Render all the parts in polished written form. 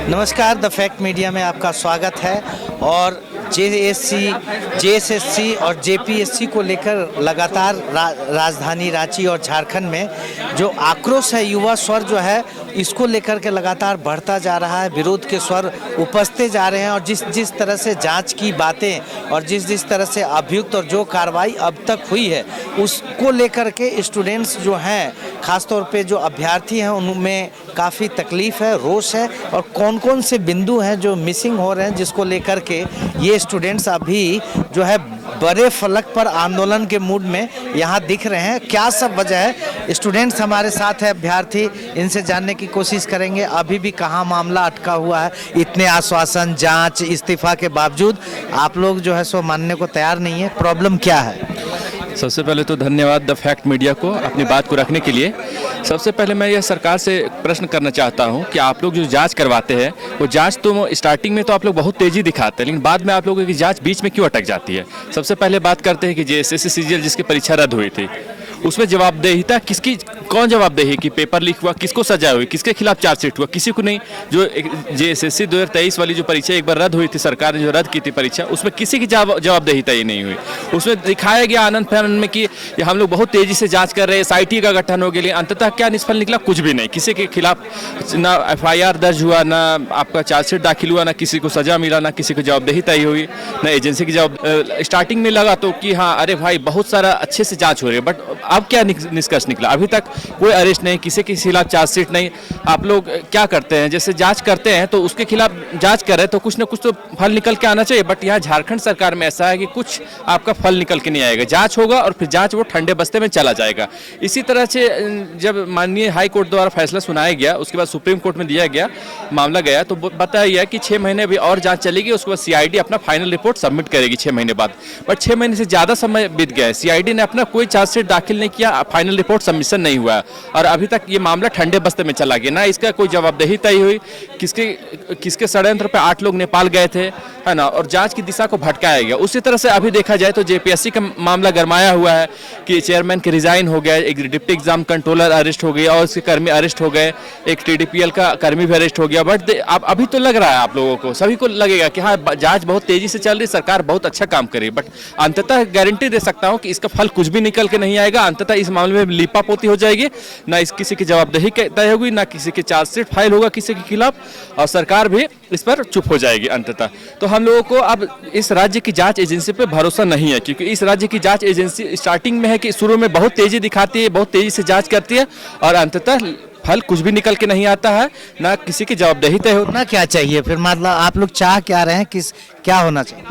नमस्कार, the fact media में आपका स्वागत है। और जेएससी, जेएसएससी और जेपीएससी को लेकर लगातार राजधानी रांची और झारखंड में जो आक्रोश है, युवा स्वर जो है, इसको लेकर के लगातार बढ़ता जा रहा है। विरोध के स्वर उपजते जा रहे हैं और जिस तरह से जांच की बातें और जिस तरह से अभियुक्त और जो कार्रवाई अब तक हुई है उसको लेकर के स्टूडेंट्स जो हैं, ख़ासतौर पे जो अभ्यर्थी हैं, उनमें काफ़ी तकलीफ़ है, रोष है। और कौन कौन से बिंदु हैं जो मिसिंग हो रहे हैं, जिसको लेकर के ये स्टूडेंट्स अभी जो है बड़े फलक पर आंदोलन के मूड में यहाँ दिख रहे हैं। क्या सब वजह है? स्टूडेंट्स हमारे साथ है, अभ्यर्थी, इनसे जानने की कोशिश करेंगे अभी भी कहाँ मामला अटका हुआ है। इतने आश्वासन, जांच, इस्तीफा के बावजूद आप लोग जो है सो मानने को तैयार नहीं है। प्रॉब्लम क्या है? सबसे पहले तो धन्यवाद द फैक्ट मीडिया को अपनी बात को रखने के लिए। सबसे पहले मैं यह सरकार से प्रश्न करना चाहता हूं कि आप लोग जो जांच करवाते हैं वो जांच तो स्टार्टिंग में तो आप लोग बहुत तेज़ी दिखाते हैं, लेकिन बाद में आप लोगों की जांच बीच में क्यों अटक जाती है? सबसे पहले बात करते हैं कि जेएसएससी सीजीएल जिसकी परीक्षा रद्द हुई थी, उसमें जवाबदेहिता किसकी, कौन जवाबदेही कि पेपर लीक हुआ, किसको सजा हुई, किसके खिलाफ चार्जशीट हुआ? किसी को नहीं। जो जेएसएससी 2023 वाली जो परीक्षा एक बार रद्द हुई थी, सरकार ने जो रद्द की थी परीक्षा, उसमें किसी की जवाबदेही तय नहीं हुई। उसमें दिखाया गया आनंद फैनंद में कि हम लोग बहुत तेजी से जांच कर रहे हैं, एसआईटी का गठन हो गया, अंततः क्या निष्फल निकला? कुछ भी नहीं। किसी के खिलाफ ना एफआईआर दर्ज हुआ, ना आपका चार्जशीट दाखिल हुआ, ना किसी को सजा मिला, ना किसी को जवाबदेही तय हुई, ना एजेंसी की जवाब। स्टार्टिंग में लगा तो कि हाँ अरे भाई बहुत सारा अच्छे से जाँच हो रही है, बट अब क्या निष्कर्ष निकला? अभी तक कोई अरेस्ट नहीं, किसी के खिलाफ चार्जशीट नहीं। आप लोग क्या करते हैं, जैसे जांच करते हैं तो उसके खिलाफ जांच कर रहे हैं तो कुछ ना कुछ तो फल निकल के आना चाहिए। बट यहाँ झारखंड सरकार में ऐसा है कि कुछ आपका फल निकल के नहीं आएगा। जांच होगा और फिर जांच वो ठंडे बस्ते में चला जाएगा। इसी तरह से जब माननीय हाई कोर्ट द्वारा फैसला सुनाया गया, उसके बाद सुप्रीम कोर्ट में दिया गया मामला गया, तो बताया गया कि 6 महीने भी और जाँच चलेगी, उसके बाद सीआईडी अपना फाइनल रिपोर्ट सबमिट करेगी 6 महीने बाद। बट 6 महीने से ज़्यादा समय बीत गया है, सीआईडी ने अपना कोई चार्जशीट दाखिल नहीं किया, फाइनल रिपोर्ट सबमिशन नहीं हुआ और अभी तक ये मामला ठंडे बस्ते में चला गया। ना इसका कोई जवाबदेही तय हुई, किसके षड्यंत्र पे 8 लोग नेपाल गए थे, है ना, और जांच की दिशा को भटकाया गया। उसी तरह से अभी देखा जाए तो जेपीएससी का मामला गरमाया हुआ है कि चेयरमैन के रिजाइन हो गया, एक डिप्टी एग्जाम कंट्रोलर अरेस्ट हो गया और उसके कर्मी अरेस्ट हो गए, एक टीडीपीएल का कर्मी भी अरेस्ट हो गया। बट अभी तो लग रहा है आप लोगों को, सभी को लगेगा कि हाँ जांच बहुत तेजी से चल रही, सरकार बहुत अच्छा काम करी, बट अंततः गारंटी दे सकता हूँ कि इसका फल कुछ भी निकल के नहीं आएगा। अंततः इस मामले में लीपापोती हो जाएगी, ना किसी की जवाबदेही तय होगी, ना किसी के चार्जशीट फाइल होगा किसी के खिलाफ, और सरकार भी इस पर चुप हो जाएगी अंततः। तो हम लोगों को अब इस राज्य की जांच एजेंसी पे भरोसा नहीं है, क्योंकि इस राज्य की जांच एजेंसी स्टार्टिंग में है कि शुरू में बहुत तेजी दिखाती है, बहुत तेजी से जांच करती है और अंततः फल कुछ भी निकल के नहीं आता है, ना किसी की जवाबदेही तय होना। क्या चाहिए फिर, मतलब आप लोग चाह क्या रहे हैं, क्या होना चाहिए?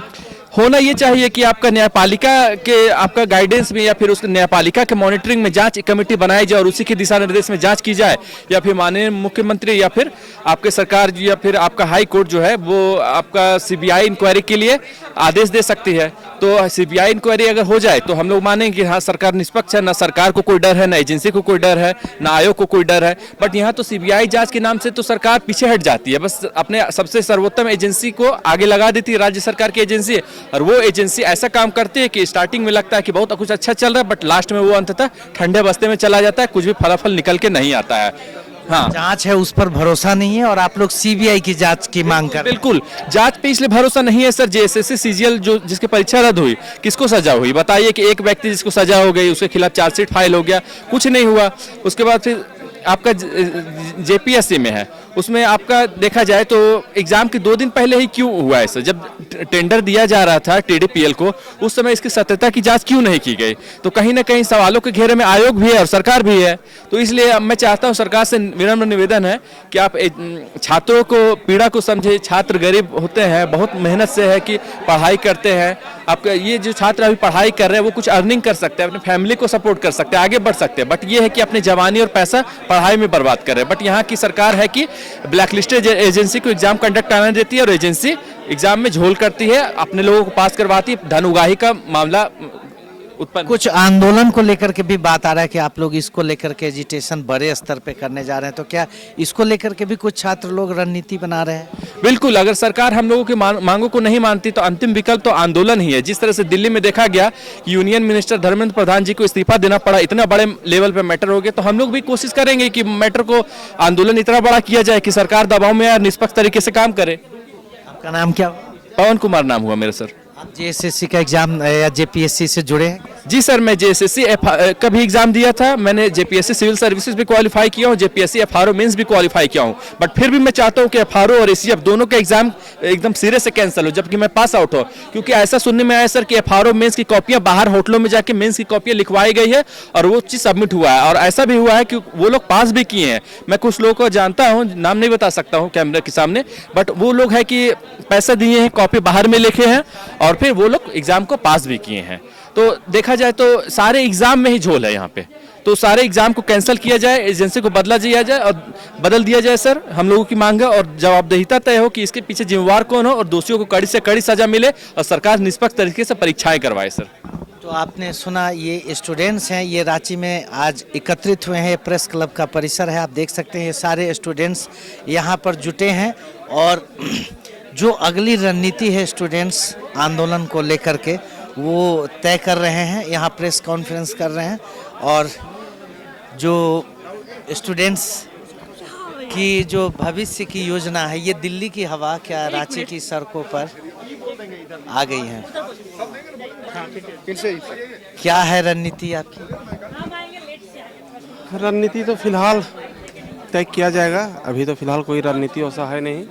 होना ये चाहिए कि आपका न्यायपालिका के आपका गाइडेंस में या फिर उस न्यायपालिका के मॉनिटरिंग में जांच कमेटी बनाई जाए और उसी के दिशा निर्देश में जांच की जाए, या फिर माननीय मुख्यमंत्री या फिर आपके सरकार या फिर आपका हाई कोर्ट जो है वो आपका सीबीआई इंक्वायरी के लिए आदेश दे सकती है। तो सीबीआई इंक्वायरी अगर हो जाए तो हम लोग मानेंगे कि हाँ सरकार निष्पक्ष है, ना सरकार को कोई डर है, ना एजेंसी को कोई डर है, ना आयोग को कोई डर है। बट यहाँ तो सीबीआई जांच के नाम से तो सरकार पीछे हट जाती है, बस अपने सबसे सर्वोत्तम एजेंसी को आगे लगा देती है, राज्य सरकार की एजेंसी, और वो एजेंसी ऐसा काम करती है कि स्टार्टिंग में लगता है कि बहुत कुछ अच्छा चल रहा है, बट लास्ट में वो अंततः ठंडे बस्ते में चला जाता है, कुछ भी फलाफल निकल के नहीं आता है। हाँ, जांच है उस पर भरोसा नहीं है और आप लोग सीबीआई की जांच की मांग कर। बिल्कुल, जांच पे इसलिए भरोसा नहीं है सर। जेएसएससी सीजीएल जो जिसकी परीक्षा रद्द हुई, किसको सजा हुई बताइए? कि एक व्यक्ति जिसको सजा हो गई, उसके खिलाफ चार्जशीट फाइल हो गया, कुछ नहीं हुआ। उसके बाद फिर आपका जेपीएससी में है, उसमें आपका देखा जाए तो एग्जाम के 2 दिन पहले ही क्यों हुआ ऐसा? जब टेंडर दिया जा रहा था टीडीपीएल को, उस समय इसकी सत्यता की जांच क्यों नहीं की गई? तो कहीं ना कहीं सवालों के घेरे में आयोग भी है और सरकार भी है। तो इसलिए मैं चाहता हूं, सरकार से विनम्र निवेदन है कि आप छात्रों को पीड़ा को समझे। छात्र गरीब होते हैं, बहुत मेहनत से है कि पढ़ाई करते हैं। आपका ये जो छात्र अभी पढ़ाई कर रहे हैं वो कुछ अर्निंग कर सकते हैं, अपने फैमिली को सपोर्ट कर सकते हैं, आगे बढ़ सकते हैं, बट ये है कि अपनी जवानी और पैसा पढ़ाई में बर्बाद कर रहे हैं। बट यहाँ की सरकार है कि ब्लैकलिस्टेड एजेंसी को एग्जाम कंडक्ट कराने देती है और एजेंसी एग्जाम में झोल करती है, अपने लोगों को पास करवाती है, धन उगाही का मामला उत्पन्न। कुछ आंदोलन को लेकर के भी बात आ रहा है कि आप लोग इसको लेकर के एजिटेशन बड़े स्तर पे करने जा रहे हैं, तो क्या इसको लेकर के भी कुछ छात्र लोग रणनीति बना रहे हैं? बिल्कुल, अगर सरकार हम लोगों की मांगों को नहीं मानती तो अंतिम विकल्प तो आंदोलन ही है। जिस तरह से दिल्ली में देखा गया कि यूनियन मिनिस्टर धर्मेंद्र प्रधान जी को इस्तीफा देना पड़ा, इतना बड़े लेवल पे मैटर हो गया, तो हम लोग भी कोशिश करेंगे कि मैटर को आंदोलन इतना बड़ा किया जाए कि सरकार दबाव में और निष्पक्ष तरीके से काम करे। आपका नाम क्या? पवन कुमार नाम हुआ मेरा सर। आप जेएसएससी का एग्जाम या जेपीएससी से जुड़े हैं? जी सर, मैं जेएसएससी का भी एग्जाम दिया था, मैंने जेपीएससी सिविल सर्विसेज भी क्वालिफाई किया हूँ, जेपीएससी एफआरओ मेंस भी क्वालिफाई किया हूँ। बट फिर भी मैं चाहता हूँ कि एफआरओ और एसीएफ दोनों का एग्जाम एकदम सिरे से कैंसिल हो, जबकि मैं पास आउट हो। क्योंकि ऐसा सुनने में आया सर कि एफआरओ मेंस की कॉपियां बाहर होटलों में जाके मेंस की कॉपियां लिखवाई गई है और वो चीज़ सबमिट हुआ है, और ऐसा भी हुआ है कि वो लोग पास भी किए हैं। मैं कुछ लोगों को जानता हूँ, नाम नहीं बता सकता हूँ कैमरे के सामने, बट वो लोग है कि पैसा दिए हैं, कॉपी बाहर में लिखे हैं और फिर वो लोग एग्जाम को पास भी किए हैं। तो देखा जाए तो सारे एग्जाम में ही झोल है यहाँ पे। तो सारे एग्जाम को कैंसिल किया जाए, एजेंसी को बदल दिया जाए सर, हम लोगों की मांग है। और जवाबदेहिता तय हो कि इसके पीछे जिम्मेवार कौन हो और दोषियों को कड़ी से कड़ी सजा मिले और सरकार निष्पक्ष तरीके से परीक्षाएं करवाए सर। तो आपने सुना, ये स्टूडेंट्स हैं, ये रांची में आज एकत्रित हुए हैं। प्रेस क्लब का परिसर है, आप देख सकते हैं ये सारे स्टूडेंट्स यहाँ पर जुटे हैं और जो अगली रणनीति है स्टूडेंट्स आंदोलन को लेकर के वो तय कर रहे हैं। यहाँ प्रेस कॉन्फ्रेंस कर रहे हैं और जो स्टूडेंट्स की जो भविष्य की योजना है, ये दिल्ली की हवा क्या रांची की सड़कों पर आ गई है। क्या है रणनीति आपकी? रणनीति तो फिलहाल तय किया जाएगा, अभी तो फिलहाल कोई रणनीति ऐसा है नहीं।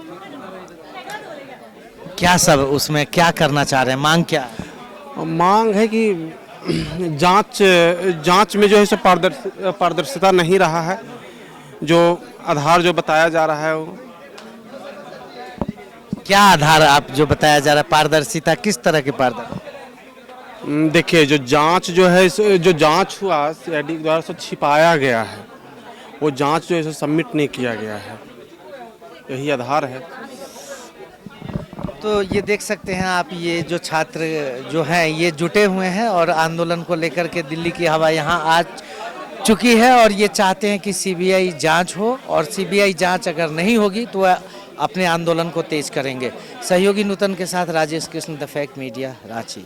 क्या सब उसमें क्या करना चाह रहे हैं, मांग क्या है? मांग है कि जांच में जो है सो पारदर्शिता नहीं रहा है, जो आधार जो बताया जा रहा है वो। क्या आधार आप जो बताया जा रहा है, पारदर्शिता किस तरह की पारदर्शिता? देखिए, जो जांच जो है, जो जांच हुआ सीआईडी द्वारा से छिपाया गया है, वो जांच जो है सबमिट नहीं किया गया है, यही आधार है। तो ये देख सकते हैं आप, ये जो छात्र जो हैं ये जुटे हुए हैं और आंदोलन को लेकर के दिल्ली की हवा यहाँ आ चुकी है और ये चाहते हैं कि सीबीआई जांच हो और सीबीआई जांच अगर नहीं होगी तो वह अपने आंदोलन को तेज करेंगे। सहयोगी नूतन के साथ Rajesh Krishna, the fact media, Ranchi.